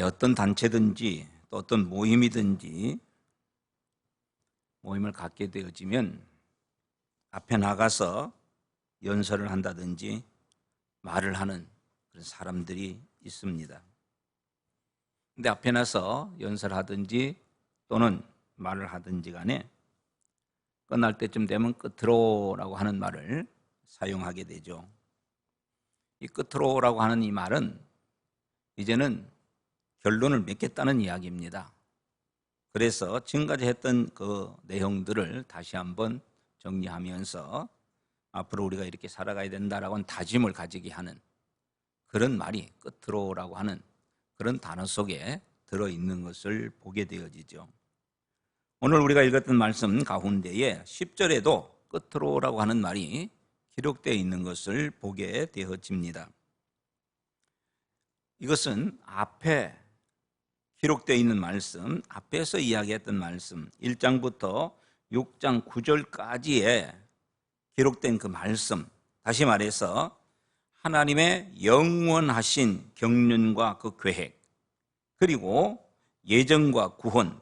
어떤 단체든지 또 어떤 모임이든지 모임을 갖게 되어지면 앞에 나가서 연설을 한다든지 말을 하는 그런 사람들이 있습니다. 근데 앞에 나서 연설하든지 또는 말을 하든지 간에 끝날 때쯤 되면 끝으로라고 하는 말을 사용하게 되죠. 이 끝으로라고 하는 이 말은 이제는 결론을 맺겠다는 이야기입니다. 그래서 지금까지 했던 그 내용들을 다시 한번 정리하면서 앞으로 우리가 이렇게 살아가야 된다라고 하는 다짐을 가지게 하는 그런 말이 끝으로라고 하는 그런 단어 속에 들어있는 것을 보게 되어지죠. 오늘 우리가 읽었던 말씀 가운데에 10절에도 끝으로라고 하는 말이 기록되어 있는 것을 보게 되어집니다. 이것은 앞에 기록되어 있는 말씀, 앞에서 이야기했던 말씀 1장부터 6장 9절까지에 기록된 그 말씀, 다시 말해서 하나님의 영원하신 경륜과 그 계획, 그리고 예정과 구원,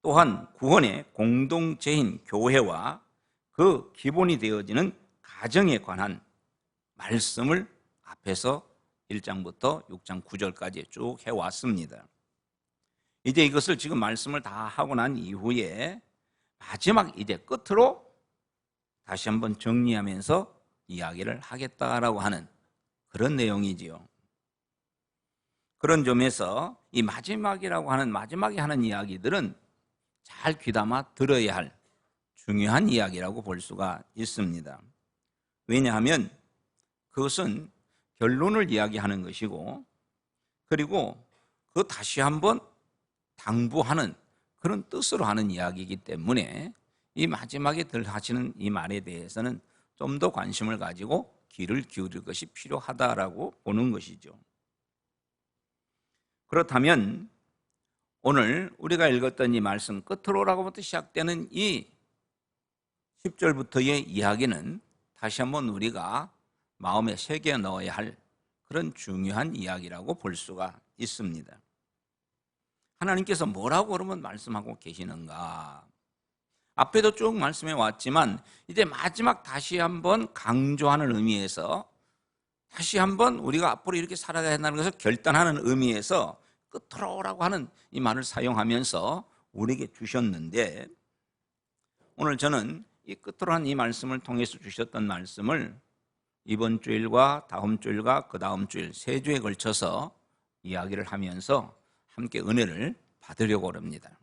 또한 구원의 공동체인 교회와 그 기본이 되어지는 가정에 관한 말씀을 앞에서 1장부터 6장 9절까지 쭉 해왔습니다. 이제 이것을 지금 말씀을 다 하고 난 이후에 마지막 이제 끝으로 다시 한번 정리하면서 이야기를 하겠다라고 하는 그런 내용이지요. 그런 점에서 이 마지막이라고 하는 마지막에 하는 이야기들은 잘 귀담아 들어야 할 중요한 이야기라고 볼 수가 있습니다. 왜냐하면 그것은 결론을 이야기하는 것이고, 그리고 그 다시 한번 당부하는 그런 뜻으로 하는 이야기이기 때문에 이 마지막에 하시는 이 말에 대해서는 좀 더 관심을 가지고 귀를 기울일 것이 필요하다라고 보는 것이죠. 그렇다면 오늘 우리가 읽었던 이 말씀 끝으로라고부터 시작되는 이 10절부터의 이야기는 다시 한번 우리가 마음에 새겨 넣어야 할 그런 중요한 이야기라고 볼 수가 있습니다. 하나님께서 뭐라고 그러면 말씀하고 계시는가? 앞에도 쭉 말씀해 왔지만 이제 마지막 다시 한번 강조하는 의미에서 다시 한번 우리가 앞으로 이렇게 살아가야 한다는 것을 결단하는 의미에서 끝으로라고 하는 이 말을 사용하면서 우리에게 주셨는데, 오늘 저는 이 끝으로 한 이 말씀을 통해서 주셨던 말씀을 이번 주일과 다음 주일과 그 다음 주일 3주에 걸쳐서 이야기를 하면서 함께 은혜를 받으려고 합니다.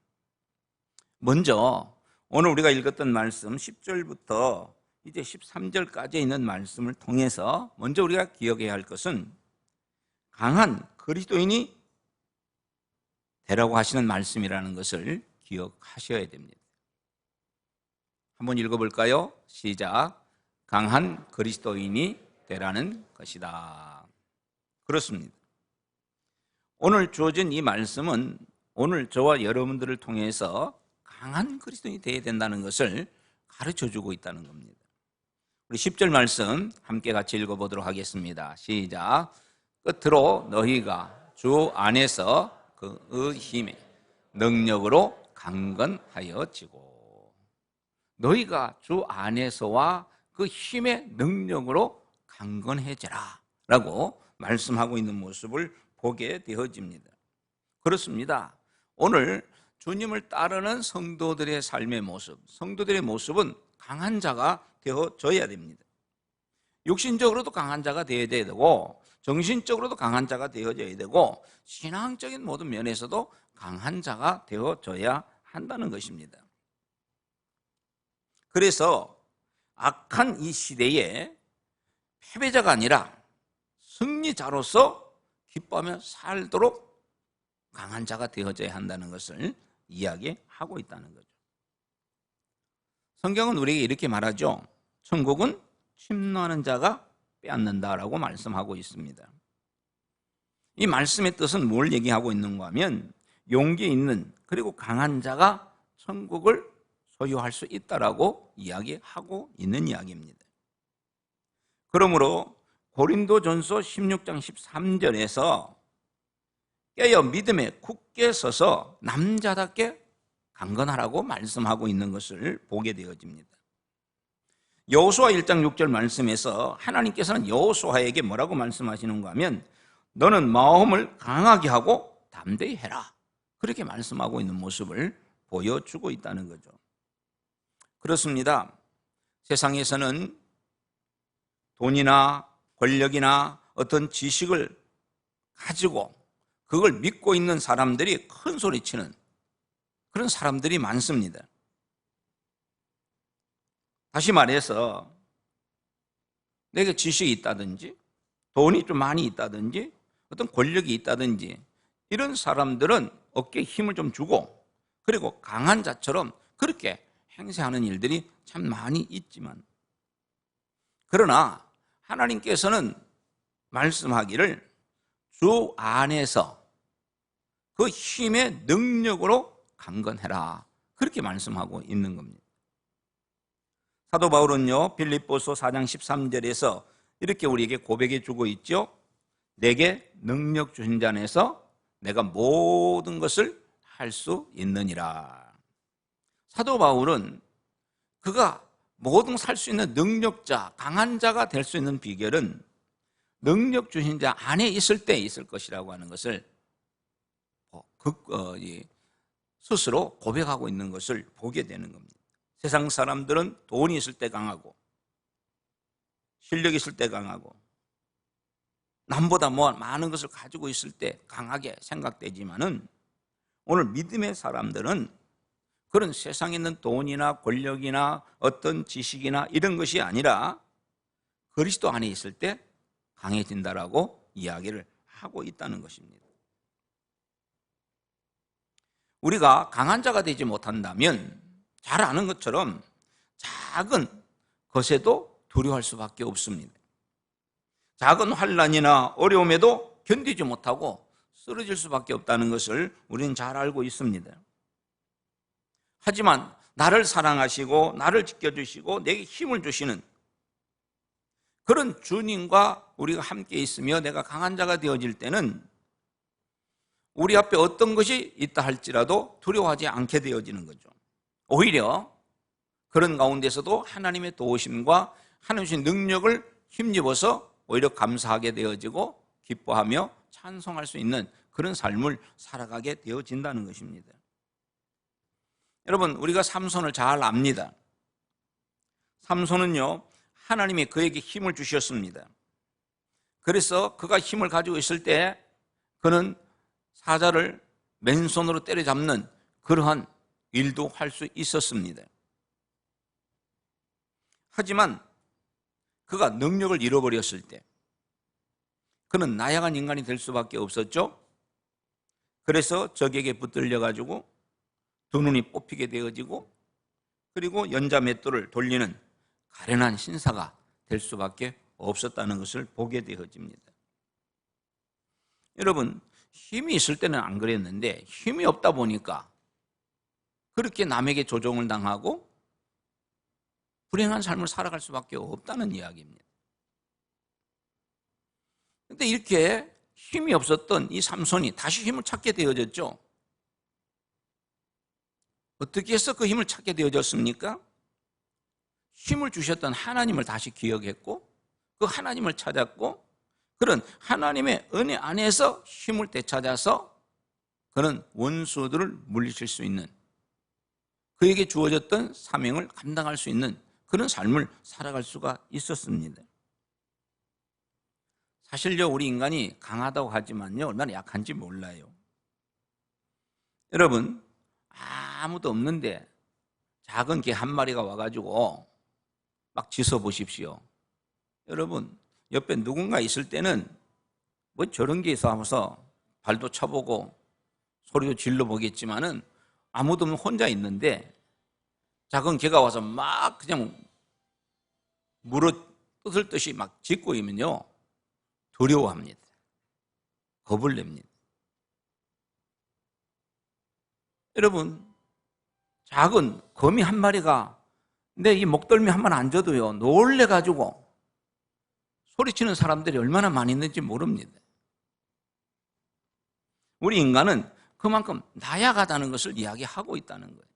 먼저 오늘 우리가 읽었던 말씀 10절부터 이제 13절까지 있는 말씀을 통해서 먼저 우리가 기억해야 할 것은 강한 그리스도인이 되라고 하시는 말씀이라는 것을 기억하셔야 됩니다. 한번 읽어볼까요? 시작. 강한 그리스도인이 되라는 것이다. 그렇습니다. 오늘 주어진 이 말씀은 오늘 저와 여러분들을 통해서 강한 그리스도인이 되어야 된다는 것을 가르쳐주고 있다는 겁니다. 우리 10절 말씀 함께 같이 읽어보도록 하겠습니다. 시작. 끝으로 너희가 주 안에서 그의 힘에 능력으로 강건하여지고, 너희가 주 안에서와 그 힘의 능력으로 강건해져라 라고 말씀하고 있는 모습을 보게 되어집니다. 그렇습니다. 오늘 주님을 따르는 성도들의 삶의 모습, 성도들의 모습은 강한 자가 되어져야 됩니다. 육신적으로도 강한 자가 되어야 되고, 정신적으로도 강한 자가 되어져야 되고, 신앙적인 모든 면에서도 강한 자가 되어져야 한다는 것입니다. 그래서 악한 이 시대에 패배자가 아니라 승리자로서 기뻐하며 살도록 강한 자가 되어져야 한다는 것을 이야기하고 있다는 거죠. 성경은 우리에게 이렇게 말하죠. 천국은 침노하는 자가 빼앗는다라고 말씀하고 있습니다. 이 말씀의 뜻은 뭘 얘기하고 있는가 하면 용기 있는 그리고 강한 자가 천국을 소유할 수 있다라고 이야기하고 있는 이야기입니다. 그러므로 고린도전서 16장 13절에서 깨어 믿음에 굳게 서서 남자답게 강건하라고 말씀하고 있는 것을 보게 되어집니다. 여호수아 1장 6절 말씀에서 하나님께서는 여호수아에게 뭐라고 말씀하시는가 하면 너는 마음을 강하게 하고 담대히 해라, 그렇게 말씀하고 있는 모습을 보여주고 있다는 거죠. 그렇습니다. 세상에서는 돈이나 권력이나 어떤 지식을 가지고 그걸 믿고 있는 사람들이 큰 소리치는 그런 사람들이 많습니다. 다시 말해서 내게 지식이 있다든지 돈이 좀 많이 있다든지 어떤 권력이 있다든지 이런 사람들은 어깨에 힘을 좀 주고 그리고 강한 자처럼 그렇게 행세하는 일들이 참 많이 있지만, 그러나 하나님께서는 말씀하기를 주 안에서 그 힘의 능력으로 강건해라, 그렇게 말씀하고 있는 겁니다. 사도 바울은요, 빌립보서 4장 13절에서 이렇게 우리에게 고백해 주고 있죠. 내게 능력 주신 자 안에서 내가 모든 것을 할 수 있느니라. 사도 바울은 그가 모든 살 수 있는 능력자, 강한 자가 될 수 있는 비결은 능력 주신 자 안에 있을 때 있을 것이라고 하는 것을 스스로 고백하고 있는 것을 보게 되는 겁니다. 세상 사람들은 돈이 있을 때 강하고 실력이 있을 때 강하고 남보다 많은 것을 가지고 있을 때 강하게 생각되지만은 오늘 믿음의 사람들은 그런 세상에 있는 돈이나 권력이나 어떤 지식이나 이런 것이 아니라 그리스도 안에 있을 때 강해진다라고 이야기를 하고 있다는 것입니다. 우리가 강한 자가 되지 못한다면 잘 아는 것처럼 작은 것에도 두려워할 수밖에 없습니다. 작은 환난이나 어려움에도 견디지 못하고 쓰러질 수밖에 없다는 것을 우리는 잘 알고 있습니다. 하지만 나를 사랑하시고 나를 지켜주시고 내게 힘을 주시는 그런 주님과 우리가 함께 있으며 내가 강한 자가 되어질 때는 우리 앞에 어떤 것이 있다 할지라도 두려워하지 않게 되어지는 거죠. 오히려 그런 가운데서도 하나님의 도우심과 하나님의 능력을 힘입어서 오히려 감사하게 되어지고 기뻐하며 찬송할 수 있는 그런 삶을 살아가게 되어진다는 것입니다. 여러분, 우리가 삼손을 잘 압니다. 삼손은요, 하나님이 그에게 힘을 주셨습니다. 그래서 그가 힘을 가지고 있을 때 그는 사자를 맨손으로 때려잡는 그러한 일도 할 수 있었습니다. 하지만 그가 능력을 잃어버렸을 때 그는 나약한 인간이 될 수밖에 없었죠. 그래서 적에게 붙들려 가지고 두 눈이 뽑히게 되어지고 그리고 연자 맷돌을 돌리는 가련한 신사가 될 수밖에 없었다는 것을 보게 되어집니다. 여러분, 힘이 있을 때는 안 그랬는데 힘이 없다 보니까 그렇게 남에게 조종을 당하고 불행한 삶을 살아갈 수밖에 없다는 이야기입니다. 그런데 이렇게 힘이 없었던 이 삼손이 다시 힘을 찾게 되어졌죠. 어떻게 해서 그 힘을 찾게 되어졌습니까? 힘을 주셨던 하나님을 다시 기억했고 그 하나님을 찾았고 그런 하나님의 은혜 안에서 힘을 되찾아서 그는 원수들을 물리칠 수 있는 그에게 주어졌던 사명을 감당할 수 있는 그런 삶을 살아갈 수가 있었습니다. 사실요, 우리 인간이 강하다고 하지만요, 얼마나 약한지 몰라요. 여러분, 아무도 없는데 작은 개 한 마리가 와가지고 막 짖어 보십시오. 여러분, 옆에 누군가 있을 때는 뭐 저런 게 있어 하면서 발도 쳐보고 소리도 질러 보겠지만은 아무도 없는 혼자 있는데 작은 개가 와서 막 그냥 물어 뜯을 듯이 막 짖고 있으면요, 두려워합니다. 겁을 냅니다. 여러분, 작은 거미 한 마리가 내 이 목덜미 한 번 앉아도요, 놀래가지고 소리치는 사람들이 얼마나 많이 있는지 모릅니다. 우리 인간은 그만큼 나약하다는 것을 이야기하고 있다는 거예요.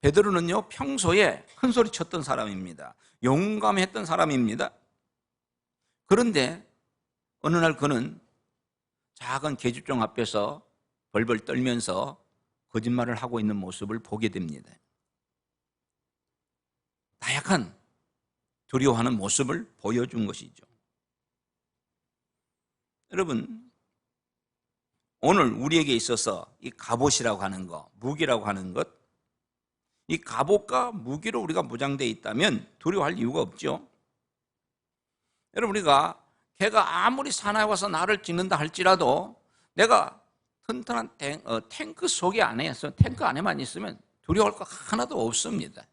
베드로는요, 평소에 큰 소리 쳤던 사람입니다. 용감했던 사람입니다. 그런데 어느 날 그는 작은 계집종 앞에서 벌벌 떨면서 거짓말을 하고 있는 모습을 보게 됩니다. 나약한, 두려워하는 모습을 보여준 것이죠. 여러분, 오늘 우리에게 있어서 이 갑옷이라고 하는 것, 무기라고 하는 것, 이 갑옷과 무기로 우리가 무장되어 있다면 두려워할 이유가 없죠. 여러분, 우리가 걔가 아무리 사나이 와서 나를 찍는다 할지라도 내가 튼튼한 탱크 속에 안에서 탱크 안에만 있으면 두려워할 거 하나도 없습니다.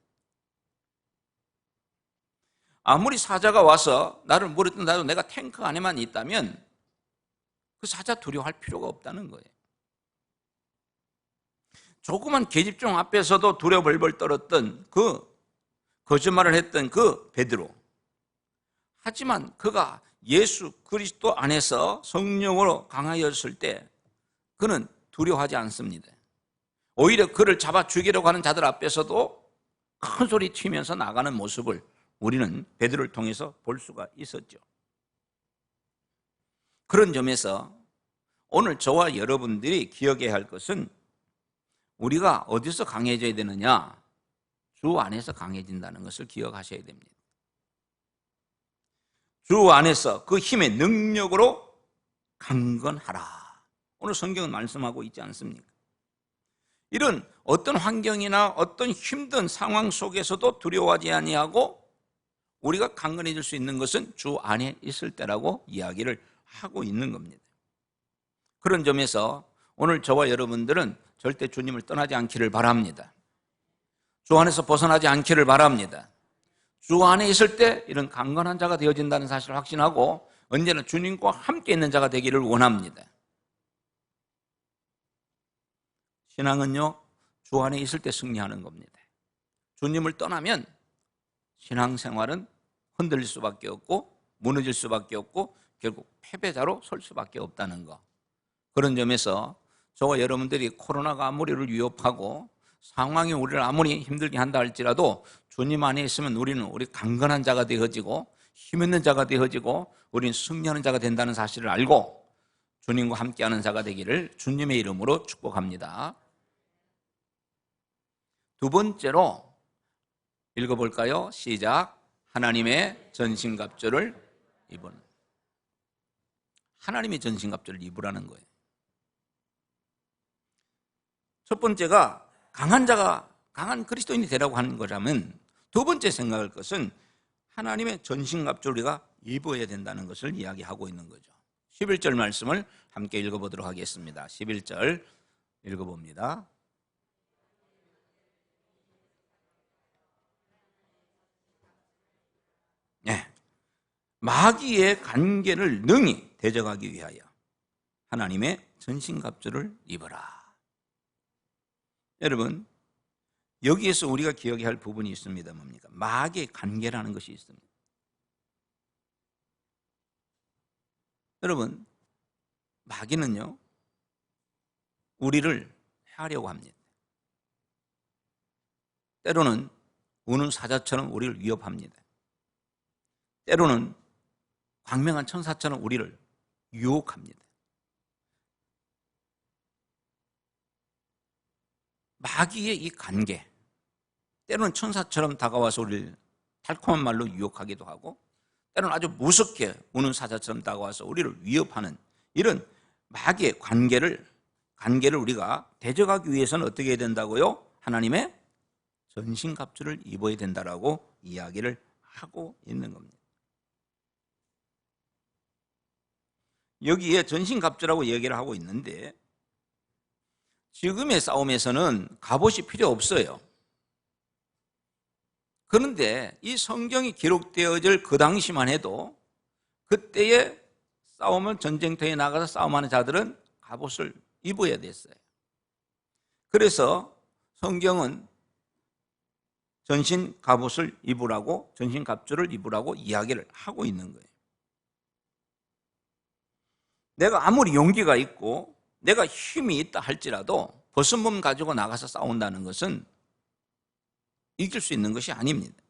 아무리 사자가 와서 나를 물어뜯는다도 내가 탱크 안에만 있다면 그 사자 두려워할 필요가 없다는 거예요. 조그만 계집종 앞에서도 두려워 벌벌 떨었던 그 거짓말을 했던 그 베드로. 하지만 그가 예수 그리스도 안에서 성령으로 강하였을 때 그는 두려워하지 않습니다. 오히려 그를 잡아 죽이려고 하는 자들 앞에서도 큰 소리 치면서 나가는 모습을 우리는 베드로를 통해서 볼 수가 있었죠. 그런 점에서 오늘 저와 여러분들이 기억해야 할 것은 우리가 어디서 강해져야 되느냐? 주 안에서 강해진다는 것을 기억하셔야 됩니다. 주 안에서 그 힘의 능력으로 강건하라. 오늘 성경은 말씀하고 있지 않습니까? 이런 어떤 환경이나 어떤 힘든 상황 속에서도 두려워하지 아니하고 우리가 강건해질 수 있는 것은 주 안에 있을 때라고 이야기를 하고 있는 겁니다. 그런 점에서 오늘 저와 여러분들은 절대 주님을 떠나지 않기를 바랍니다. 주 안에서 벗어나지 않기를 바랍니다. 주 안에 있을 때 이런 강건한 자가 되어진다는 사실을 확신하고 언제나 주님과 함께 있는 자가 되기를 원합니다. 신앙은요, 주 안에 있을 때 승리하는 겁니다. 주님을 떠나면 신앙생활은 흔들릴 수밖에 없고 무너질 수밖에 없고 결국 패배자로 설 수밖에 없다는 것. 그런 점에서 저와 여러분들이 코로나가 아무리 우리를 위협하고 상황이 우리를 아무리 힘들게 한다 할지라도 주님 안에 있으면 우리 강건한 자가 되어지고 힘 있는 자가 되어지고 우리는 승리하는 자가 된다는 사실을 알고 주님과 함께하는 자가 되기를 주님의 이름으로 축복합니다. 두 번째로 읽어볼까요? 시작. 하나님의 전신갑주를 입은. 하나님의 전신갑주를 입으라는 거예요. 첫 번째가 강한 그리스도인이 되라고 하는 거라면 두 번째 생각할 것은 하나님의 전신갑주를 우리가 입어야 된다는 것을 이야기하고 있는 거죠. 11절 말씀을 함께 읽어보도록 하겠습니다. 11절 읽어봅니다. 네. 마귀의 관계를 능히 대적하기 위하여 하나님의 전신갑주를 입어라. 여러분, 여기에서 우리가 기억해야 할 부분이 있습니다. 뭡니까? 마귀의 관계라는 것이 있습니다. 여러분, 마귀는요, 우리를 해하려고 합니다. 때로는 우는 사자처럼 우리를 위협합니다. 때로는 광명한 천사처럼 우리를 유혹합니다. 마귀의 이 관계, 때로는 천사처럼 다가와서 우리를 달콤한 말로 유혹하기도 하고 때로는 아주 무섭게 우는 사자처럼 다가와서 우리를 위협하는 이런 마귀의 관계를 우리가 대적하기 위해서는 어떻게 해야 된다고요? 하나님의 전신갑주를 입어야 된다라고 이야기를 하고 있는 겁니다. 여기에 전신갑주라고 얘기를 하고 있는데 지금의 싸움에서는 갑옷이 필요 없어요. 그런데 이 성경이 기록되어질 그 당시만 해도 그때의 싸움을 전쟁터에 나가서 싸움하는 자들은 갑옷을 입어야 됐어요. 그래서 성경은 전신 갑옷을 입으라고, 전신 갑주를 입으라고 이야기를 하고 있는 거예요. 내가 아무리 용기가 있고 내가 힘이 있다 할지라도 벗은 몸 가지고 나가서 싸운다는 것은 이길 수 있는 것이 아닙니다.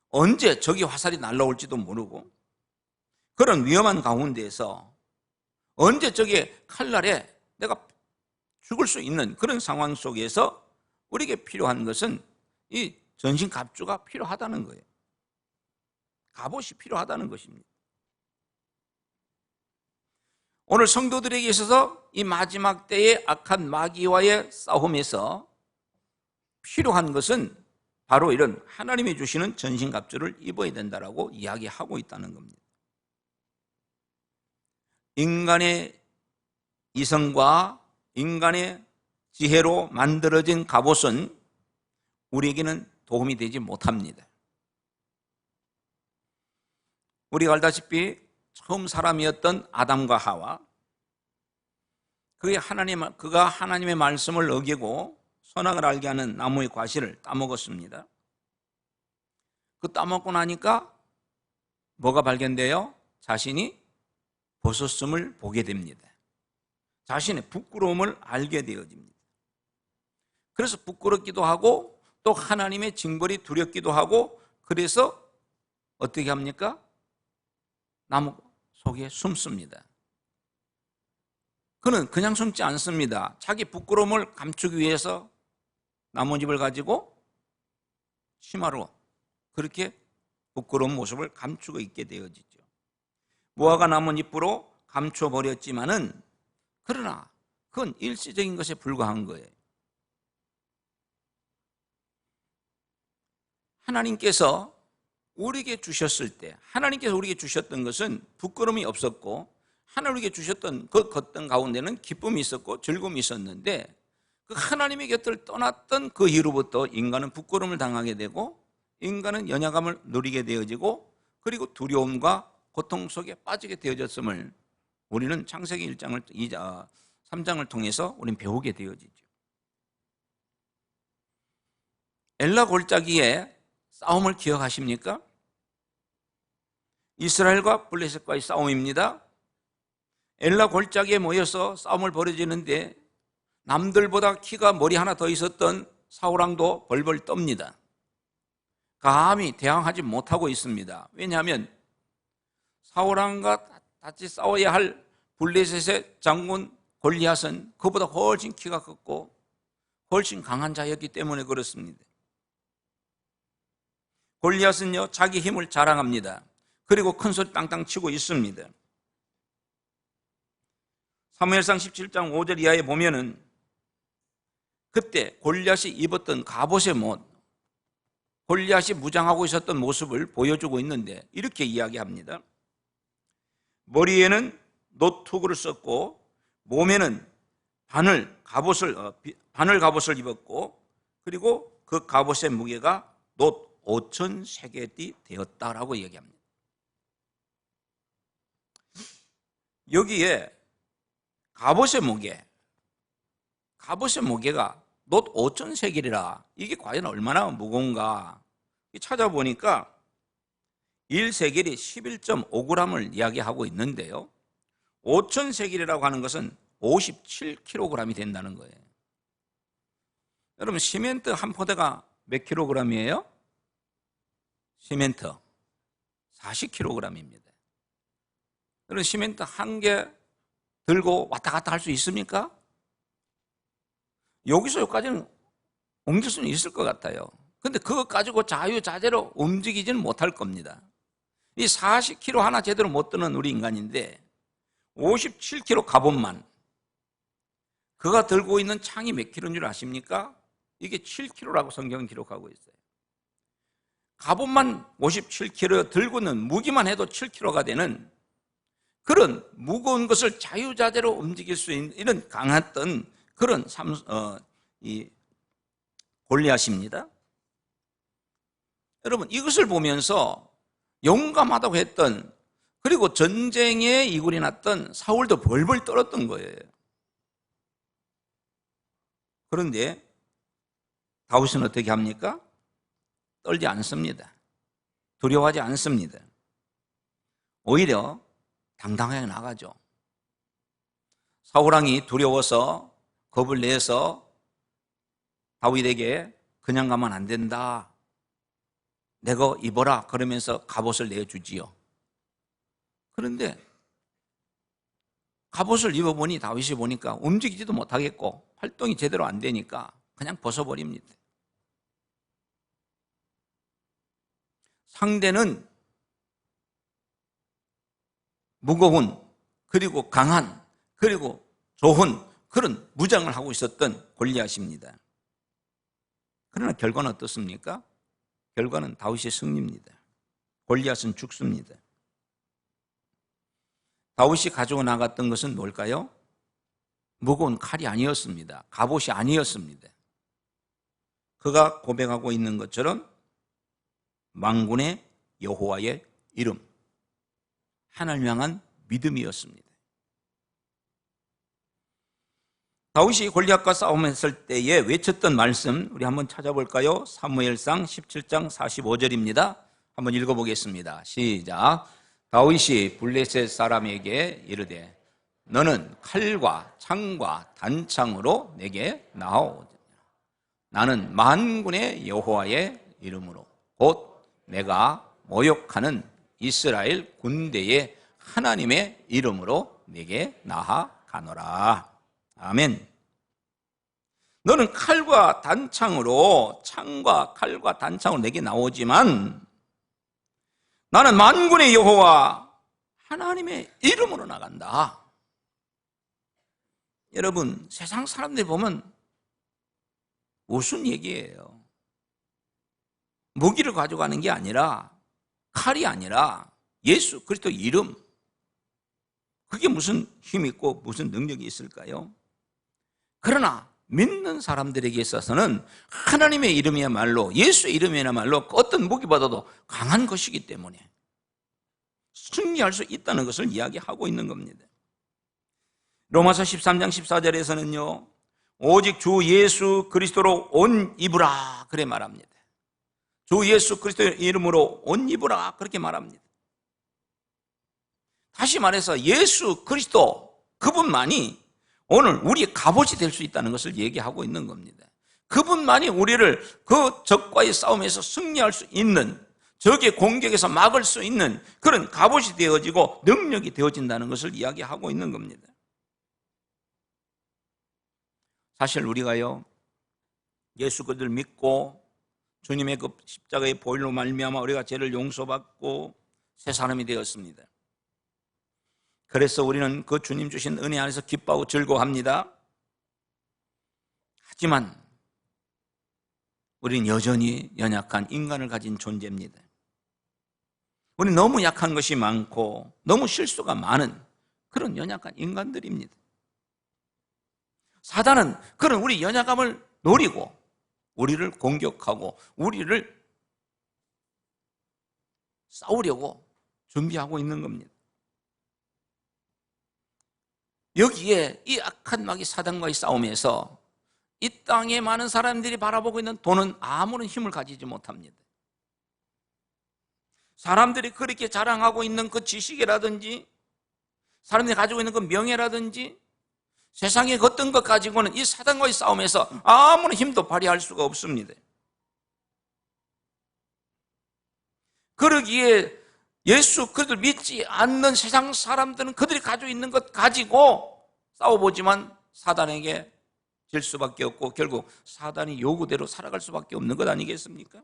언제 적이 화살이 날라올지도 모르고 그런 위험한 가운데에서 언제 적의 칼날에 내가 죽을 수 있는 그런 상황 속에서 우리에게 필요한 것은 이 전신갑주가 필요하다는 거예요. 갑옷이 필요하다는 것입니다. 오늘 성도들에게 있어서 이 마지막 때의 악한 마귀와의 싸움에서 필요한 것은 바로 이런 하나님이 주시는 전신갑주를 입어야 된다라고 이야기하고 있다는 겁니다. 인간의 이성과 인간의 지혜로 만들어진 갑옷은 우리에게는 도움이 되지 못합니다. 우리가 알다시피 처음 사람이었던 아담과 하와, 그가 하나님의 말씀을 어기고 선악을 알게 하는 나무의 과실을 따먹었습니다. 그 따먹고 나니까 뭐가 발견돼요? 자신이 벗었음을 보게 됩니다. 자신의 부끄러움을 알게 되어집니다. 그래서 부끄럽기도 하고 또 하나님의 징벌이 두렵기도 하고, 그래서 어떻게 합니까? 나무 속에 숨습니다. 그는 그냥 숨지 않습니다. 자기 부끄러움을 감추기 위해서 나뭇잎을 가지고 치마로 그렇게 부끄러운 모습을 감추고 있게 되어지죠. 무화과 나뭇잎으로 감춰버렸지만은 그러나 그건 일시적인 것에 불과한 거예요. 하나님께서 우리에게 주셨을 때, 하나님께서 우리에게 주셨던 것은 부끄러움이 없었고, 하나님에게 주셨던 그 걷던 가운데는 기쁨이 있었고 즐거움이 있었는데, 그 하나님의 곁을 떠났던 그 이후로부터 인간은 부끄러움을 당하게 되고, 인간은 연약함을 누리게 되어지고, 그리고 두려움과 고통 속에 빠지게 되어졌음을 우리는 창세기 3장을 통해서 우리는 배우게 되어지죠. 엘라 골짜기에 싸움을 기억하십니까? 이스라엘과 블레셋과의 싸움입니다. 엘라 골짜기에 모여서 싸움을 벌여지는데 남들보다 키가 머리 하나 더 있었던 사울왕도 벌벌 떱니다. 감히 대항하지 못하고 있습니다. 왜냐하면 사울왕과 같이 싸워야 할 블레셋의 장군 골리앗은 그보다 훨씬 키가 컸고 훨씬 강한 자였기 때문에 그렇습니다. 골리앗은요, 자기 힘을 자랑합니다. 그리고 큰 소리 땅땅 치고 있습니다. 사무엘상 17장 5절 이하에 보면은 그때 골리앗이 입었던 갑옷의 못, 골리앗이 무장하고 있었던 모습을 보여주고 있는데 이렇게 이야기합니다. 머리에는 노투구를 썼고 몸에는 바늘 갑옷을 입었고, 그리고 그 갑옷의 무게가 놋 5천 세겔이 되었다라고 얘기합니다. 여기에 갑옷의 무게가 놋 5천 세겔이라 이게 과연 얼마나 무거운가 찾아보니까 1세겔이 11.5g을 이야기하고 있는데요, 5천 세겔이라고 하는 것은 57kg이 된다는 거예요. 여러분, 시멘트 한 포대가 몇 킬로그램이에요? 시멘트 40kg입니다. 여러분, 시멘트 한 개 들고 왔다 갔다 할 수 있습니까? 여기서 여기까지는 옮길 수는 있을 것 같아요. 근데 그것 가지고 자유자재로 움직이지는 못할 겁니다. 이 40kg 하나 제대로 못 드는 우리 인간인데 57kg 갑옷만, 그가 들고 있는 창이 몇 킬로인 줄 아십니까? 이게 7kg라고 성경은 기록하고 있어요. 갑옷만 57kg, 들고 있는 무기만 해도 7kg가 되는 그런 무거운 것을 자유자재로 움직일 수 있는 이런 강했던 그런 골리앗입니다. 여러분, 이것을 보면서 용감하다고 했던, 그리고 전쟁에 이골이 났던 사울도 벌벌 떨었던 거예요. 그런데 다윗은 어떻게 합니까? 떨지 않습니다. 두려워하지 않습니다. 오히려 당당하게 나가죠. 사울왕이 두려워서 겁을 내서 다윗에게 그냥 가면 안 된다, 내가 입어라 그러면서 갑옷을 내주지요. 그런데 갑옷을 입어보니 다윗이 보니까 움직이지도 못하겠고 활동이 제대로 안 되니까 그냥 벗어버립니다. 상대는 무거운, 그리고 강한, 그리고 좋은 그런 무장을 하고 있었던 골리앗입니다. 그러나 결과는 어떻습니까? 결과는 다윗의 승리입니다. 골리앗은 죽습니다. 다윗이 가지고 나갔던 것은 뭘까요? 무거운 칼이 아니었습니다. 갑옷이 아니었습니다. 그가 고백하고 있는 것처럼 만군의 여호와의 이름, 하나님 향한 믿음이었습니다. 다윗이 골리앗과 싸움했을 때에 외쳤던 말씀, 우리 한번 찾아볼까요? 사무엘상 17장 45절입니다. 한번 읽어보겠습니다. 시작. 다윗이 블레셋 사람에게 이르되 너는 칼과 창과 단창으로 내게 나오오라. 나는 만군의 여호와의 이름으로 곧 내가 모욕하는 이스라엘 군대의 하나님의 이름으로 내게 나아가노라. 아멘. 너는 칼과 단창으로, 창과 칼과 단창으로 내게 나오지만 나는 만군의 여호와 하나님의 이름으로 나간다. 여러분, 세상 사람들이 보면 무슨 얘기예요? 무기를 가져가는 게 아니라, 칼이 아니라 예수 그리스도 이름, 그게 무슨 힘이 있고 무슨 능력이 있을까요? 그러나 믿는 사람들에게 있어서는 하나님의 이름이야말로, 예수의 이름이야말로 어떤 무기보다도 강한 것이기 때문에 승리할 수 있다는 것을 이야기하고 있는 겁니다. 로마서 13장 14절에서는요 오직 주 예수 그리스도로 옷 입으라 그래 말합니다. 주 예수 그리스도의 이름으로 옷 입으라 그렇게 말합니다. 다시 말해서 예수 그리스도 그분만이 오늘 우리의 갑옷이 될 수 있다는 것을 얘기하고 있는 겁니다. 그분만이 우리를 그 적과의 싸움에서 승리할 수 있는, 적의 공격에서 막을 수 있는 그런 갑옷이 되어지고 능력이 되어진다는 것을 이야기하고 있는 겁니다. 사실 우리가요 예수 그리스도를 믿고 주님의 그 십자가의 보혈로 말미암아 우리가 죄를 용서받고 새 사람이 되었습니다. 그래서 우리는 그 주님 주신 은혜 안에서 기뻐하고 즐거워합니다. 하지만 우리는 여전히 연약한 인간을 가진 존재입니다. 우리는 너무 약한 것이 많고 너무 실수가 많은 그런 연약한 인간들입니다. 사단은 그런 우리 연약함을 노리고 우리를 공격하고 우리를 싸우려고 준비하고 있는 겁니다. 여기에 이 악한 마귀 사단과의 싸움에서 이 땅에 많은 사람들이 바라보고 있는 돈은 아무런 힘을 가지지 못합니다. 사람들이 그렇게 자랑하고 있는 그 지식이라든지 사람들이 가지고 있는 그 명예라든지 세상의 어떤 것 가지고는 이 사단과의 싸움에서 아무런 힘도 발휘할 수가 없습니다. 그러기에 예수 그리스도를 믿지 않는 세상 사람들은 그들이 가지고 있는 것 가지고 싸워보지만 사단에게 질 수밖에 없고 결국 사단이 요구대로 살아갈 수밖에 없는 것 아니겠습니까?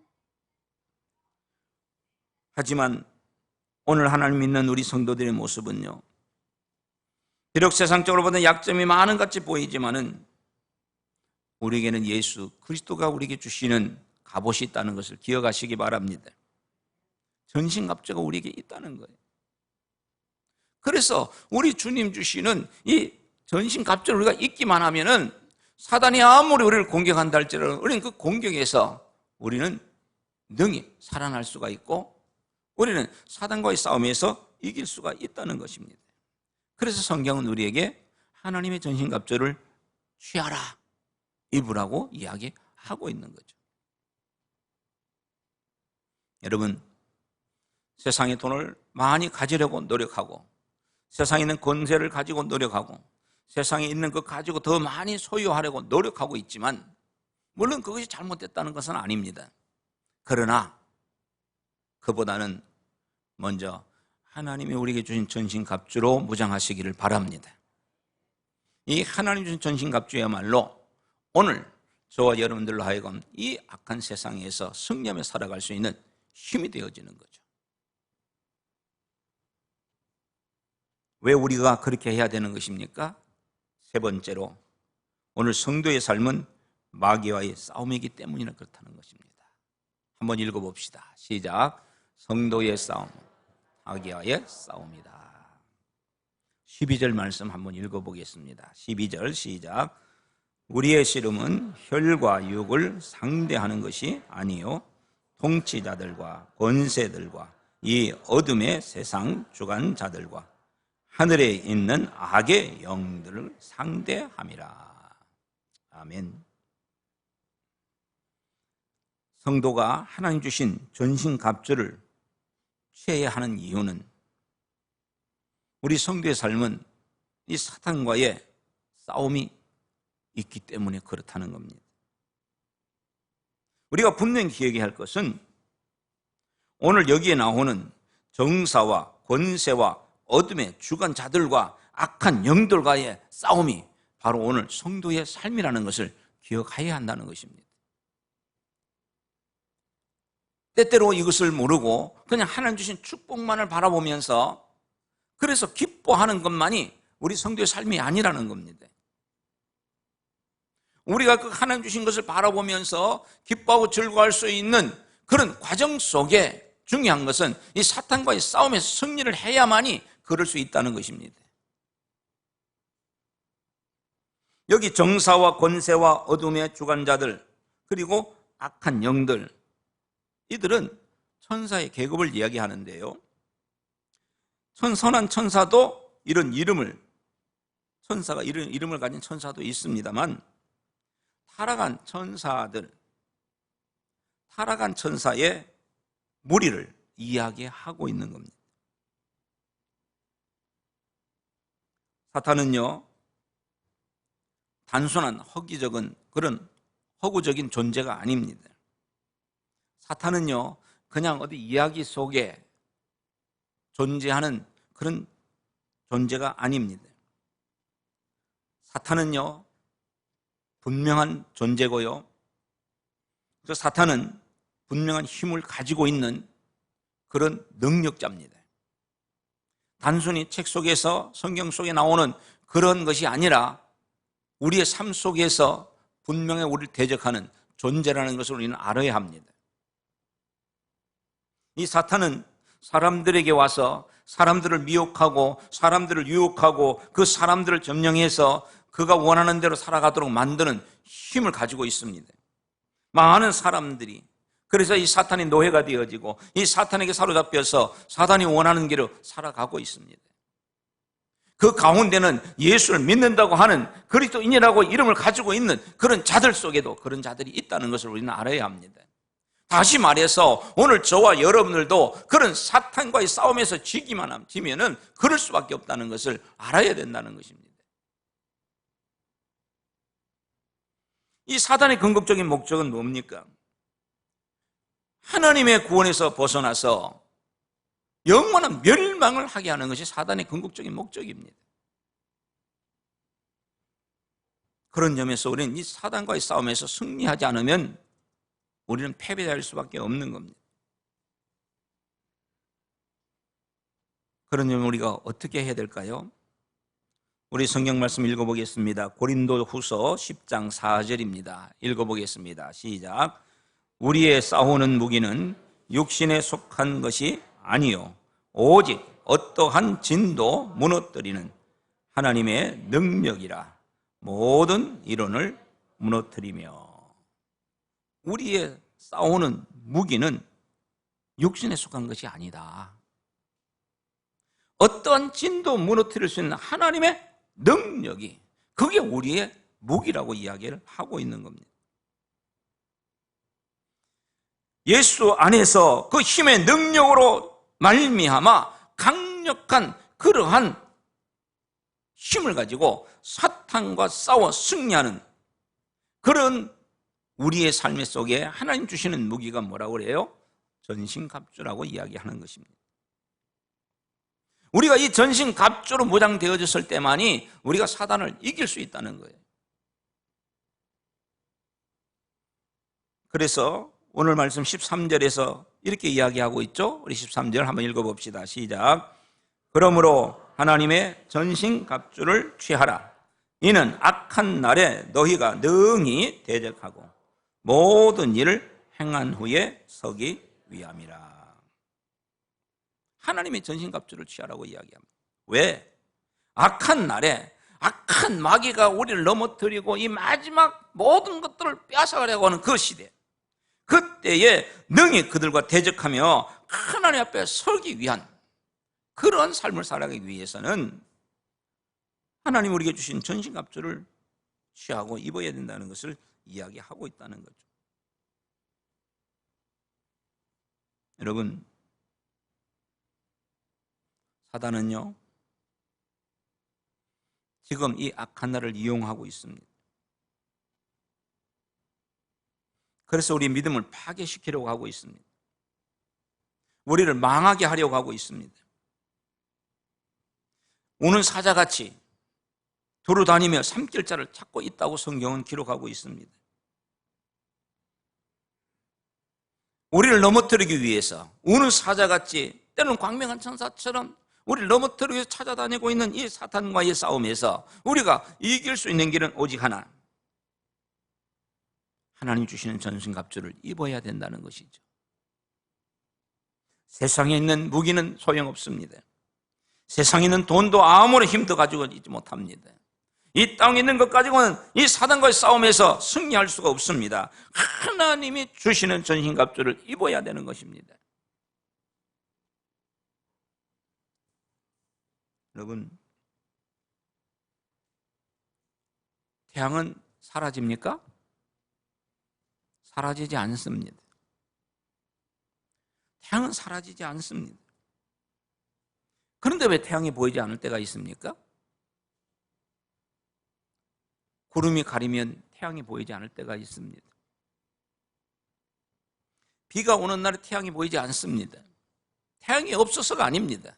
하지만 오늘 하나님 믿는 우리 성도들의 모습은요 비록 세상적으로 보면 약점이 많은 같이 보이지만은 우리에게는 예수 그리스도가 우리에게 주시는 갑옷이 있다는 것을 기억하시기 바랍니다. 전신갑주가 우리에게 있다는 거예요. 그래서 우리 주님 주시는 이 전신갑주를 우리가 입기만 하면은 사단이 아무리 우리를 공격한다 할지라도 우리는 그 공격에서 우리는 능히 살아날 수가 있고 우리는 사단과의 싸움에서 이길 수가 있다는 것입니다. 그래서 성경은 우리에게 하나님의 전신갑주를 취하라, 입으라고 이야기하고 있는 거죠. 여러분, 세상의 돈을 많이 가지려고 노력하고 세상에 있는 권세를 가지고 노력하고 세상에 있는 것 가지고 더 많이 소유하려고 노력하고 있지만 물론 그것이 잘못됐다는 것은 아닙니다. 그러나 그보다는 먼저 하나님이 우리에게 주신 전신갑주로 무장하시기를 바랍니다. 이 하나님 주신 전신갑주야말로 오늘 저와 여러분들로 하여금 이 악한 세상에서 승리하며 살아갈 수 있는 힘이 되어지는 거죠. 왜 우리가 그렇게 해야 되는 것입니까? 세 번째로 오늘 성도의 삶은 마귀와의 싸움이기 때문이라 그렇다는 것입니다. 한번 읽어봅시다. 시작. 성도의 싸움, 마귀와의 싸움이다. 12절 말씀 한번 읽어보겠습니다. 12절 시작. 우리의 씨름은 혈과 육을 상대하는 것이 아니요 통치자들과 권세들과 이 어둠의 세상 주관자들과 하늘에 있는 악의 영들을 상대함이라. 아멘. 성도가 하나님 주신 전신갑주를 취해야 하는 이유는 우리 성도의 삶은 이 사탄과의 싸움이 있기 때문에 그렇다는 겁니다. 우리가 분명히 기억해야 할 것은 오늘 여기에 나오는 정사와 권세와 어둠의 주관자들과 악한 영들과의 싸움이 바로 오늘 성도의 삶이라는 것을 기억해야 한다는 것입니다. 때때로 이것을 모르고 그냥 하나님 주신 축복만을 바라보면서 그래서 기뻐하는 것만이 우리 성도의 삶이 아니라는 겁니다. 우리가 그 하나님 주신 것을 바라보면서 기뻐하고 즐거워할 수 있는 그런 과정 속에 중요한 것은 이 사탄과의 싸움에서 승리를 해야만이 그럴 수 있다는 것입니다. 여기 정사와 권세와 어둠의 주관자들 그리고 악한 영들, 이들은 천사의 계급을 이야기하는데요, 선한 천사도 이런 이름을, 천사가 이런 이름을 가진 천사도 있습니다만 타락한 천사들, 타락한 천사의 무리를 이야기하고 있는 겁니다. 사탄은요, 단순한 허구적인 그런 허구적인 존재가 아닙니다. 사탄은요, 그냥 어디 이야기 속에 존재하는 그런 존재가 아닙니다. 사탄은요, 분명한 존재고요, 그 사탄은 분명한 힘을 가지고 있는 그런 능력자입니다. 단순히 책 속에서 성경 속에 나오는 그런 것이 아니라 우리의 삶 속에서 분명히 우리를 대적하는 존재라는 것을 우리는 알아야 합니다. 이 사탄은 사람들에게 와서 사람들을 미혹하고 사람들을 유혹하고 그 사람들을 점령해서 그가 원하는 대로 살아가도록 만드는 힘을 가지고 있습니다. 많은 사람들이 그래서 이 사탄의 노예가 되어지고 이 사탄에게 사로잡혀서 사탄이 원하는 길로 살아가고 있습니다. 그 가운데는 예수를 믿는다고 하는 그리스도인이라고 이름을 가지고 있는 그런 자들 속에도 그런 자들이 있다는 것을 우리는 알아야 합니다. 다시 말해서 오늘 저와 여러분들도 그런 사탄과의 싸움에서 지면은 그럴 수밖에 없다는 것을 알아야 된다는 것입니다. 이 사탄의 궁극적인 목적은 뭡니까? 하나님의 구원에서 벗어나서 영원한 멸망을 하게 하는 것이 사탄의 궁극적인 목적입니다. 그런 점에서 우리는 이 사탄과의 싸움에서 승리하지 않으면 우리는 패배자일 수밖에 없는 겁니다. 그런 점에 우리가 어떻게 해야 될까요? 우리 성경 말씀 읽어보겠습니다. 고린도후서 10장 4절입니다. 읽어보겠습니다. 시작. 우리의 싸우는 무기는 육신에 속한 것이 아니요 오직 어떠한 진도 무너뜨리는 하나님의 능력이라 모든 이론을 무너뜨리며. 우리의 싸우는 무기는 육신에 속한 것이 아니다. 어떠한 진도 무너뜨릴 수 있는 하나님의 능력이, 그게 우리의 무기라고 이야기를 하고 있는 겁니다. 예수 안에서 그 힘의 능력으로 말미암아 강력한 그러한 힘을 가지고 사탄과 싸워 승리하는 그런 우리의 삶 속에 하나님 주시는 무기가 뭐라고 그래요? 전신갑주라고 이야기하는 것입니다. 우리가 이 전신갑주로 무장되어졌을 때만이 우리가 사단을 이길 수 있다는 거예요. 그래서 오늘 말씀 13절에서 이렇게 이야기하고 있죠. 우리 13절 한번 읽어봅시다. 시작. 그러므로 하나님의 전신갑주를 취하라. 이는 악한 날에 너희가 능히 대적하고 모든 일을 행한 후에 서기 위함이라. 하나님의 전신갑주를 취하라고 이야기합니다. 왜? 악한 날에 악한 마귀가 우리를 넘어뜨리고 이 마지막 모든 것들을 빼앗아가려고 하는 그 시대, 그때에 능히 그들과 대적하며 하나님 앞에 서기 위한 그런 삶을 살아가기 위해서는 하나님 우리에게 주신 전신갑주를 취하고 입어야 된다는 것을 이야기하고 있다는 거죠. 여러분, 사단은요, 지금 이 악한 날을 이용하고 있습니다. 그래서 우리 믿음을 파괴시키려고 하고 있습니다. 우리를 망하게 하려고 하고 있습니다. 오는 사자같이 두루다니며 삼킬자를 찾고 있다고 성경은 기록하고 있습니다. 우리를 넘어뜨리기 위해서 우는 사자같이 때로는 광명한 천사처럼 우리를 넘어뜨리기 위해서 찾아다니고 있는 이 사탄과의 싸움에서 우리가 이길 수 있는 길은 오직 하나, 하나님 주시는 전신갑주를 입어야 된다는 것이죠. 세상에 있는 무기는 소용없습니다. 세상에 있는 돈도 아무리 힘도 가지고 있지 못합니다. 이 땅에 있는 것 가지고는 이 사단과의 싸움에서 승리할 수가 없습니다. 하나님이 주시는 전신갑주를 입어야 되는 것입니다. 여러분, 태양은 사라집니까? 사라지지 않습니다. 태양은 사라지지 않습니다. 그런데 왜 태양이 보이지 않을 때가 있습니까? 구름이 가리면 태양이 보이지 않을 때가 있습니다. 비가 오는 날에 태양이 보이지 않습니다. 태양이 없어서가 아닙니다.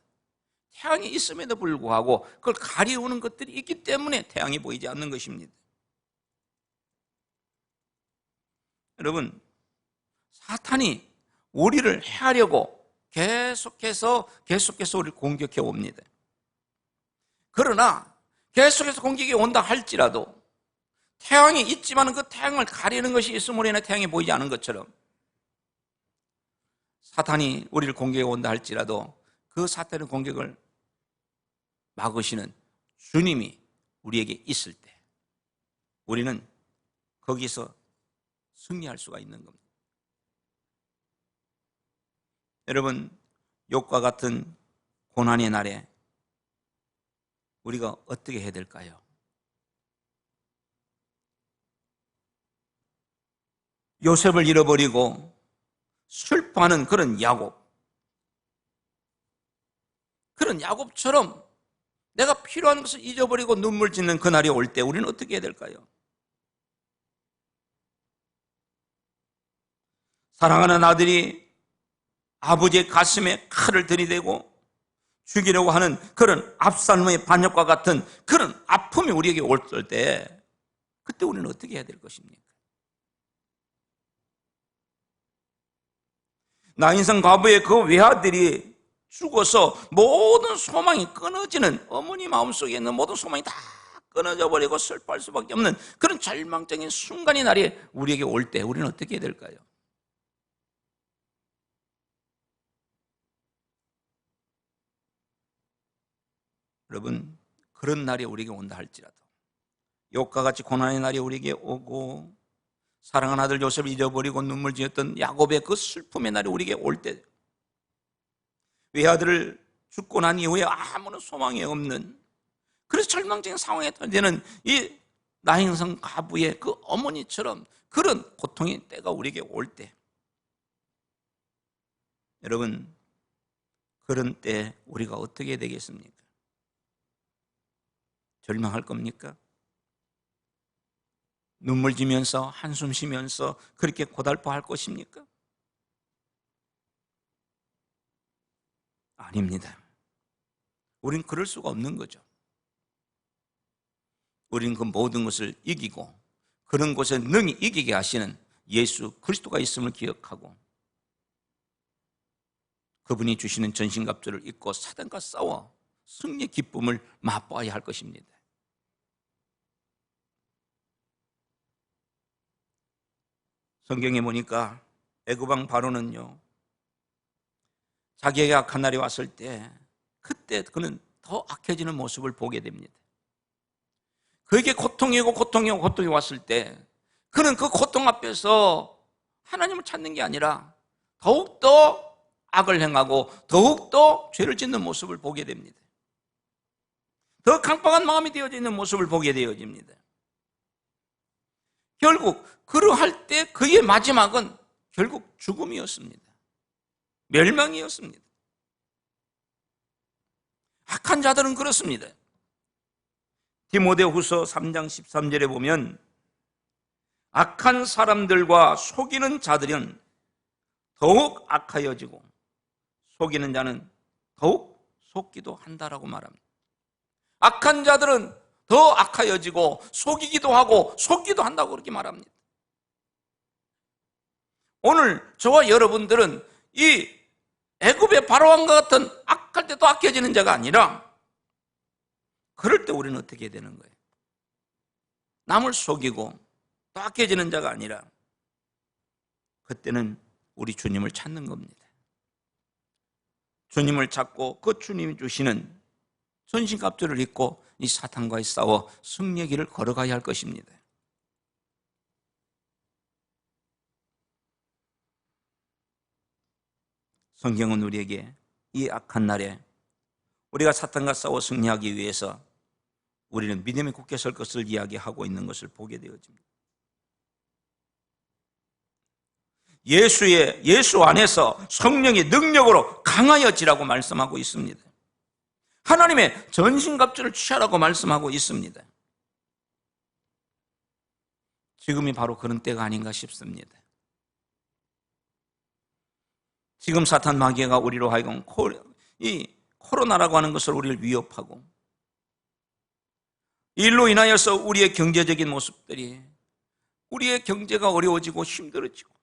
태양이 있음에도 불구하고 그걸 가리우는 것들이 있기 때문에 태양이 보이지 않는 것입니다. 여러분, 사탄이 우리를 해하려고 계속해서 우리를 공격해 옵니다. 그러나 계속해서 공격이 온다 할지라도 태양이 있지만 그 태양을 가리는 것이 있음으로 인해 태양이 보이지 않은 것처럼 사탄이 우리를 공격해 온다 할지라도 그 사탄의 공격을 막으시는 주님이 우리에게 있을 때 우리는 거기서 승리할 수가 있는 겁니다. 여러분, 욥과 같은 고난의 날에 우리가 어떻게 해야 될까요? 요셉을 잃어버리고 슬퍼하는 그런 야곱처럼 내가 필요한 것을 잊어버리고 눈물 짓는 그날이 올 때 우리는 어떻게 해야 될까요? 사랑하는 아들이 아버지의 가슴에 칼을 들이대고 죽이려고 하는 그런 압살롬의 반역과 같은 그런 아픔이 우리에게 올 때 그때 우리는 어떻게 해야 될 것입니까? 나인성 과부의 그 외아들이 죽어서 모든 소망이 끊어지는, 어머니 마음속에 있는 모든 소망이 다 끊어져 버리고 슬퍼할 수밖에 없는 그런 절망적인 순간이 날이 우리에게 올 때 우리는 어떻게 해야 될까요? 여러분, 그런 날이 우리에게 온다 할지라도, 욥과 같이 고난의 날이 우리에게 오고 사랑하는 아들 요셉을 잊어버리고 눈물 지었던 야곱의 그 슬픔의 날이 우리에게 올 때, 외아들을 죽고 난 이후에 아무런 소망이 없는, 그래서 절망적인 상황에 떨어지는 이 나행성 가부의 그 어머니처럼 그런 고통의 때가 우리에게 올 때, 여러분, 그런 때 우리가 어떻게 되겠습니까? 절망할 겁니까? 눈물 지면서 한숨 쉬면서 그렇게 고달퍼할 것입니까? 아닙니다. 우린 그럴 수가 없는 거죠. 우린 그 모든 것을 이기고 그런 곳에 능히 이기게 하시는 예수 그리스도가 있음을 기억하고 그분이 주시는 전신갑주를 입고 사단과 싸워 승리의 기쁨을 맛보아야 할 것입니다. 성경에 보니까 애굽 왕 바로는요, 자기에게 악한 날이 왔을 때 그때 그는 더 악해지는 모습을 보게 됩니다. 그에게 고통이고 고통이고 고통이 왔을 때 그는 그 고통 앞에서 하나님을 찾는 게 아니라 더욱더 악을 행하고 더욱더 죄를 짓는 모습을 보게 됩니다. 더 강팍한 마음이 되어져 있는 모습을 보게 되어집니다. 결국 그러할 때 그의 마지막은 결국 죽음이었습니다. 멸망이었습니다. 악한 자들은 그렇습니다. 디모데후서 3장 13절에 보면 악한 사람들과 속이는 자들은 더욱 악하여지고 속이는 자는 더욱 속기도 한다라고 말합니다. 악한 자들은 더 악하여지고 속이기도 하고 속기도 한다고 그렇게 말합니다. 오늘 저와 여러분들은 이 애굽의 바로왕과 같은 악할 때 또 악해지는 자가 아니라 그럴 때 우리는 어떻게 해야 되는 거예요? 남을 속이고 또 악해지는 자가 아니라 그때는 우리 주님을 찾는 겁니다. 주님을 찾고 그 주님이 주시는 전신갑주를 입고 이 사탄과의 싸워 승리의 길을 걸어가야 할 것입니다. 성경은 우리에게 이 악한 날에 우리가 사탄과 싸워 승리하기 위해서 우리는 믿음에 굳게 설 것을 이야기하고 있는 것을 보게 되어집니다. 예수 안에서 성령의 능력으로 강하여지라고 말씀하고 있습니다. 하나님의 전신갑주를 취하라고 말씀하고 있습니다. 지금이 바로 그런 때가 아닌가 싶습니다. 지금 사탄 마귀가 우리로 하여금 이 코로나라고 하는 것을 우리를 위협하고 일로 인하여서 우리의 경제적인 모습들이 우리의 경제가 어려워지고 힘들어지고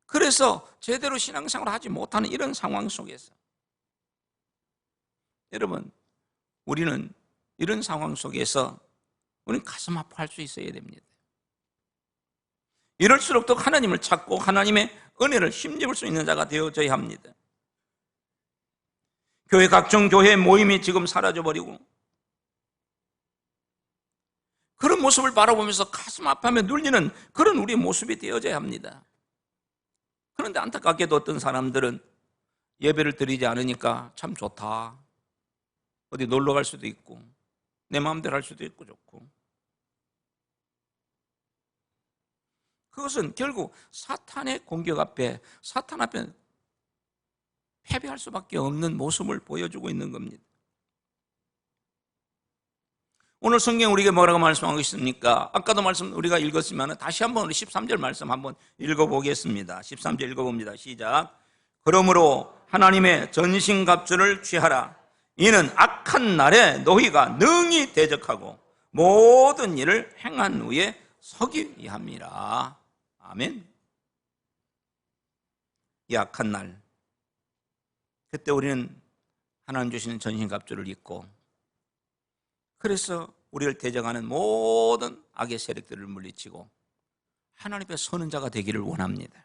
그래서 제대로 신앙생활을 하지 못하는 이런 상황 속에서 여러분 우리는 이런 상황 속에서 우리는 가슴 아파할 수 있어야 됩니다. 이럴수록 더 하나님을 찾고 하나님의 은혜를 힘입을 수 있는 자가 되어져야 합니다. 교회 각종 교회 모임이 지금 사라져버리고 그런 모습을 바라보면서 가슴 아파하며 눌리는 그런 우리의 모습이 되어져야 합니다. 그런데 안타깝게도 어떤 사람들은 예배를 드리지 않으니까 참 좋다. 어디 놀러 갈 수도 있고 내 마음대로 할 수도 있고 좋고 그것은 결국 사탄의 공격 앞에 사탄 앞에 패배할 수밖에 없는 모습을 보여주고 있는 겁니다. 오늘 성경 우리에게 뭐라고 말씀하고 있습니까? 아까도 말씀 우리가 읽었지만 다시 한번 우리 13절 말씀 한번 읽어보겠습니다. 13절 읽어봅니다. 시작. 그러므로 하나님의 전신갑주를 취하라. 이는 악한 날에 너희가 능히 대적하고 모든 일을 행한 후에 서기 위함이라. 아멘. 이 악한 날 그때 우리는 하나님 주시는 전신갑주를 입고 그래서 우리를 대적하는 모든 악의 세력들을 물리치고 하나님 앞에 서는 자가 되기를 원합니다.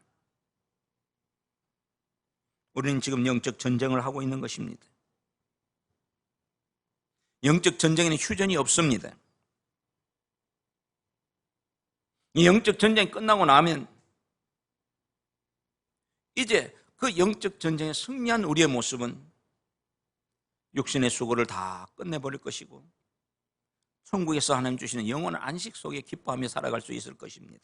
우리는 지금 영적 전쟁을 하고 있는 것입니다. 영적 전쟁에는 휴전이 없습니다. 이 영적 전쟁이 끝나고 나면 이제 그 영적 전쟁에 승리한 우리의 모습은 육신의 수고를 다 끝내버릴 것이고 천국에서 하나님 주시는 영원한 안식 속에 기뻐하며 살아갈 수 있을 것입니다.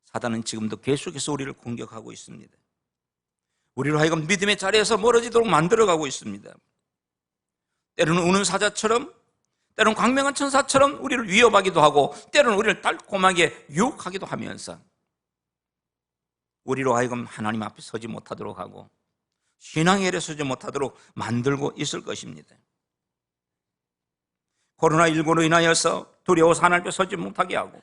사단은 지금도 계속해서 우리를 공격하고 있습니다. 우리로 하여금 믿음의 자리에서 멀어지도록 만들어가고 있습니다. 때로는 우는 사자처럼, 때로는 광명한 천사처럼 우리를 위협하기도 하고, 때로는 우리를 달콤하게 유혹하기도 하면서 우리로 하여금 하나님 앞에 서지 못하도록 하고 신앙의 일에 서지 못하도록 만들고 있을 것입니다. 코로나19로 인하여서 두려워서 하나님 앞에 서지 못하게 하고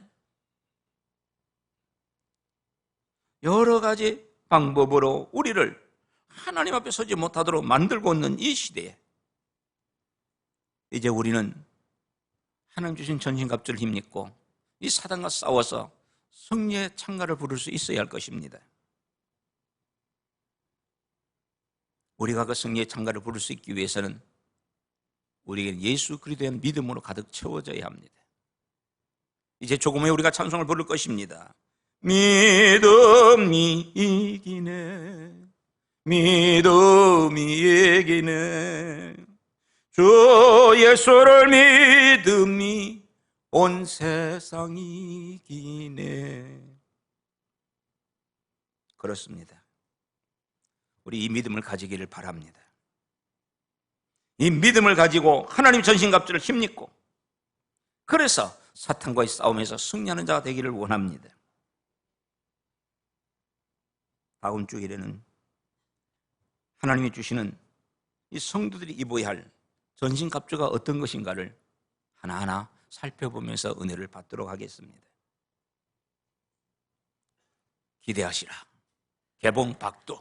여러 가지 방법으로 우리를 하나님 앞에 서지 못하도록 만들고 있는 이 시대에 이제 우리는 하나님 주신 전신갑주를 힘입고 이 사단과 싸워서 승리의 찬가를 부를 수 있어야 할 것입니다. 우리가 그 승리의 찬가를 부를 수 있기 위해서는 우리에게 예수 그리스도의 믿음으로 가득 채워져야 합니다. 이제 조금 후에 우리가 찬송을 부를 것입니다. 믿음이 이기네, 믿음이 이기네, 주 예수를 믿음이 온 세상이 이기네. 그렇습니다. 우리 이 믿음을 가지기를 바랍니다. 이 믿음을 가지고 하나님 전신갑주를 힘입고 그래서 사탄과의 싸움에서 승리하는 자가 되기를 원합니다. 다음 주일에는 하나님이 주시는 이 성도들이 입어야 할 전신갑주가 어떤 것인가를 하나하나 살펴보면서 은혜를 받도록 하겠습니다. 기대하시라. 개봉 박두.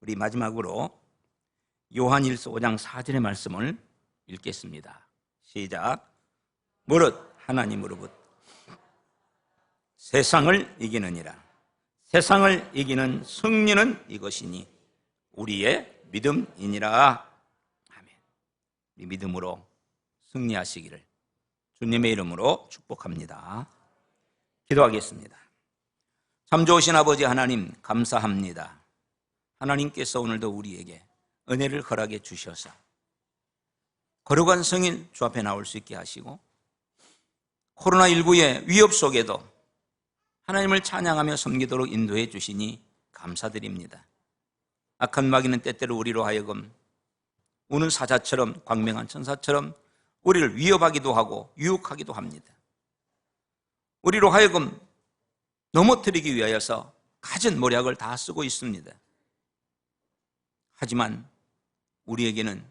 우리 마지막으로 요한일서 5장 4절의 말씀을 읽겠습니다. 시작. 무릇 하나님으로부터 세상을 이기느니라. 세상을 이기는 승리는 이것이니 우리의 믿음이니라. 아멘. 이 믿음으로 승리하시기를 주님의 이름으로 축복합니다. 기도하겠습니다. 참 좋으신 아버지 하나님, 감사합니다. 하나님께서 오늘도 우리에게 은혜를 허락해 주셔서 거룩한 성인 주 앞에 나올 수 있게 하시고 코로나19의 위협 속에도 하나님을 찬양하며 섬기도록 인도해 주시니 감사드립니다. 악한 마귀는 때때로 우리로 하여금 우는 사자처럼, 광명한 천사처럼 우리를 위협하기도 하고 유혹하기도 합니다. 우리로 하여금 넘어뜨리기 위하여서 갖은 모략을 다 쓰고 있습니다. 하지만 우리에게는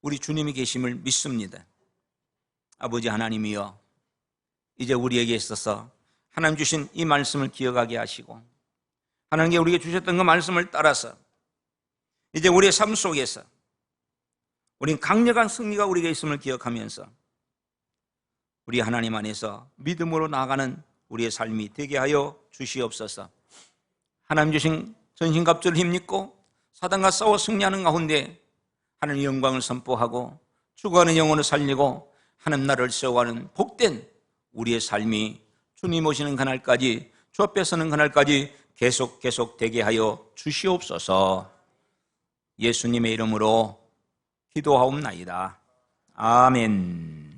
우리 주님이 계심을 믿습니다. 아버지 하나님이여, 이제 우리에게 있어서 하나님 주신 이 말씀을 기억하게 하시고 하나님께 우리에게 주셨던 그 말씀을 따라서 이제 우리의 삶 속에서 우리는 강력한 승리가 우리에게 있음을 기억하면서 우리 하나님 안에서 믿음으로 나아가는 우리의 삶이 되게 하여 주시옵소서. 하나님 주신 전신갑주를 힘입고 사단과 싸워 승리하는 가운데 하나님의 영광을 선포하고 죽어가는 영혼을 살리고 하나님 나라를 세워가는 복된 우리의 삶이 주님 오시는 그날까지, 주 앞에 서는 그날까지 계속 되게 하여 주시옵소서. 예수님의 이름으로 기도하옵나이다. 아멘.